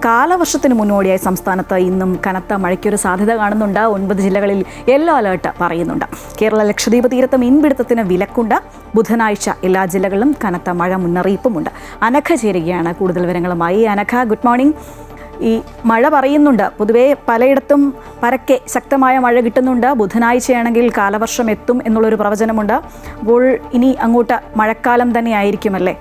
കാലവർഷത്തിന് മുന്നോടിയായി സംസ്ഥാനത്ത് ഇന്നും കനത്ത മഴയ്ക്കൊരു സാധ്യത കാണുന്നുണ്ട്. 9 ജില്ലകളിൽ യെല്ലോ അലേർട്ട് പറയുന്നുണ്ട്. കേരള ലക്ഷദ്വീപ് തീരത്ത് മീൻപിടുത്തത്തിന് വിലക്കുണ്ട്. ബുധനാഴ്ച എല്ലാ ജില്ലകളിലും കനത്ത മഴ മുന്നറിയിപ്പുമുണ്ട്. അനഘ ചേരുകയാണ് കൂടുതൽ വിവരങ്ങളുമായി. Anagha, good morning. ഈ മഴ പറയുന്നുണ്ട്, പൊതുവേ പലയിടത്തും പരക്കെ ശക്തമായ മഴ കിട്ടുന്നുണ്ട്. ബുധനാഴ്ചയാണെങ്കിൽ കാലവർഷം എത്തും എന്നുള്ളൊരു പ്രവചനമുണ്ട്. അപ്പോൾ ഇനി അങ്ങോട്ട് മഴക്കാലം തന്നെ ആയിരിക്കുമല്ലേ?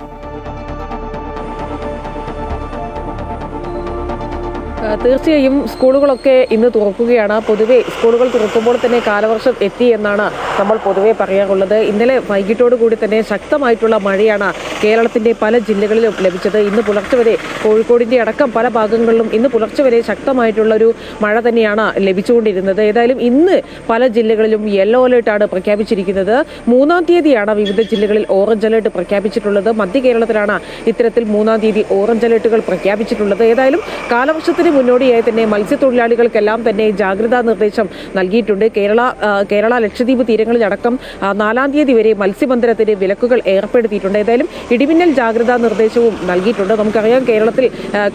തീർച്ചയായും സ്കൂളുകളൊക്കെ ഇന്ന് തുറക്കുകയാണ്. പൊതുവെ സ്കൂളുകൾ തുറക്കുമ്പോൾ തന്നെ കാലവർഷം എത്തി എന്നാണ് നമ്മൾ പൊതുവെ പറയാറുള്ളത്. ഇന്നലെ വൈകിട്ടോടു കൂടി തന്നെ ശക്തമായിട്ടുള്ള മഴയാണ് കേരളത്തിൻ്റെ പല ജില്ലകളിലും ലഭിച്ചത്. ഇന്ന് പുലർച്ചെ വരെ കോഴിക്കോടിൻ്റെ അടക്കം പല ഭാഗങ്ങളിലും ഇന്ന് പുലർച്ചെ വരെ ശക്തമായിട്ടുള്ളൊരു മഴ തന്നെയാണ് ലഭിച്ചുകൊണ്ടിരുന്നത്. ഏതായാലും ഇന്ന് പല ജില്ലകളിലും യെല്ലോ അലേർട്ടാണ് പ്രഖ്യാപിച്ചിരിക്കുന്നത്. 3-ാം തീയതിയാണ് വിവിധ ജില്ലകളിൽ ഓറഞ്ച് അലേർട്ട് പ്രഖ്യാപിച്ചിട്ടുള്ളത്. മധ്യ കേരളത്തിലാണ് ഇത്തരത്തിൽ 3-ാം തീയതി ഓറഞ്ച് അലേർട്ടുകൾ പ്രഖ്യാപിച്ചിട്ടുള്ളത്. ഏതായാലും കാലവർഷത്തിന് മുന്നോടിയായി തന്നെ മത്സ്യത്തൊഴിലാളികൾക്കെല്ലാം തന്നെ ജാഗ്രതാ നിർദ്ദേശം നൽകിയിട്ടുണ്ട്. കേരള ലക്ഷദ്വീപ് തീരങ്ങളിലടക്കം 4-ാം തീയതി വരെ മത്സ്യബന്ധനത്തിന് വിലക്കുകൾ ഏർപ്പെടുത്തിയിട്ടുണ്ട്. ഏതായാലും ഇടിമിന്നൽ ജാഗ്രതാ നിർദ്ദേശവും നൽകിയിട്ടുണ്ട്. നമുക്കറിയാം, കേരളത്തിൽ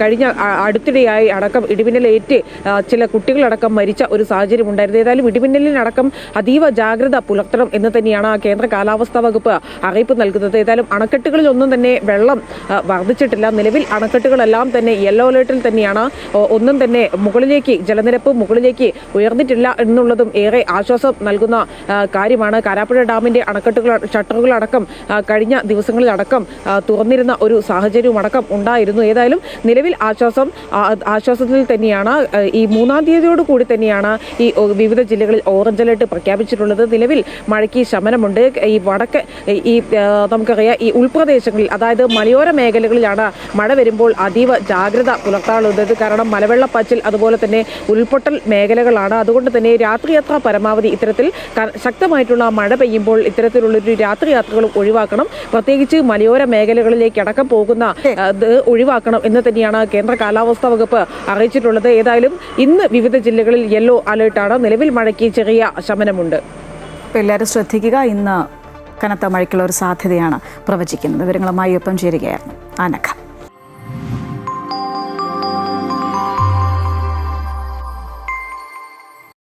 കഴിഞ്ഞ അടുത്തിടെയായി അടക്കം ഇടിമിന്നലേറ്റ് ചില കുട്ടികളടക്കം മരിച്ച ഒരു സാഹചര്യം ഉണ്ടായിരുന്നു. ഏതായാലും ഇടിമിന്നലിനടക്കം അതീവ ജാഗ്രത പുലർത്തണം എന്ന് തന്നെയാണ് കേന്ദ്ര കാലാവസ്ഥാ വകുപ്പ് അറിയിപ്പ് നൽകുന്നത്. ഏതായാലും അണക്കെട്ടുകളിലൊന്നും തന്നെ വെള്ളം വർദ്ധിച്ചിട്ടില്ല. നിലവിൽ അണക്കെട്ടുകളെല്ലാം തന്നെ യെല്ലോ അലേർട്ടിൽ തന്നെയാണ്. ഒന്നും തന്നെ ജലനിരപ്പ് മുകളിലേക്ക് ഉയർന്നിട്ടില്ല എന്നുള്ളതും ഏറെ ആശ്വാസം നൽകുന്ന കാര്യമാണ്. കാരാപ്പുഴ ഡാമിന്റെ ഷട്ടറുകളടക്കം കഴിഞ്ഞ ദിവസങ്ങളിലടക്കം തുറന്നിരുന്ന ഒരു സാഹചര്യവും അടക്കം ഉണ്ടായിരുന്നു. ഏതായാലും നിലവിൽ ആശ്വാസത്തിൽ തന്നെയാണ്. ഈ 3-ാം തീയതിയോട് കൂടി തന്നെയാണ് ഈ വിവിധ ജില്ലകളിൽ ഓറഞ്ച് അലേർട്ട് പ്രഖ്യാപിച്ചിട്ടുള്ളത്. നിലവിൽ മഴയ്ക്ക് ശമനമുണ്ട്. നമുക്കറിയാം, ഈ ഉൾപ്രദേശങ്ങളിൽ, അതായത് മലയോര മേഖലകളിലാണ് മഴ വരുമ്പോൾ അതീവ ജാഗ്രത പുലർത്താനുള്ളത്. കാരണം മലവെള്ളപ്പാച്ചിൽ, അതുപോലെ തന്നെ ഉരുൾപൊട്ടൽ മേഖലകളാണ്. അതുകൊണ്ട് തന്നെ രാത്രിയാത്ര പരമാവധി ഇത്തരത്തിൽ ശക്തമായിട്ടുള്ള മഴ പെയ്യുമ്പോൾ ഇത്തരത്തിലുള്ളൊരു രാത്രിയാത്രകളും ഒഴിവാക്കണം. പ്രത്യേകിച്ച് മലയോര മേഖലകളിലേക്ക് അടക്കം പോകുന്ന ഒഴിവാക്കണം എന്ന് തന്നെയാണ് കേന്ദ്ര കാലാവസ്ഥാ വകുപ്പ് അറിയിച്ചിട്ടുള്ളത്. ഏതായാലും ഇന്ന് വിവിധ ജില്ലകളിൽ യെല്ലോ അലേർട്ടാണ്. നിലവിൽ മഴയ്ക്ക് ചെറിയ ശമനമുണ്ട്. എല്ലാവരും ശ്രദ്ധിക്കുക. ഇന്ന് കനത്ത മഴയ്ക്കുള്ള ഒരു സാധ്യതയാണ് പ്രവചിക്കുന്നത്. വിവരങ്ങളുമായി ഒപ്പം ചേരുകയായിരുന്നു അനഘ.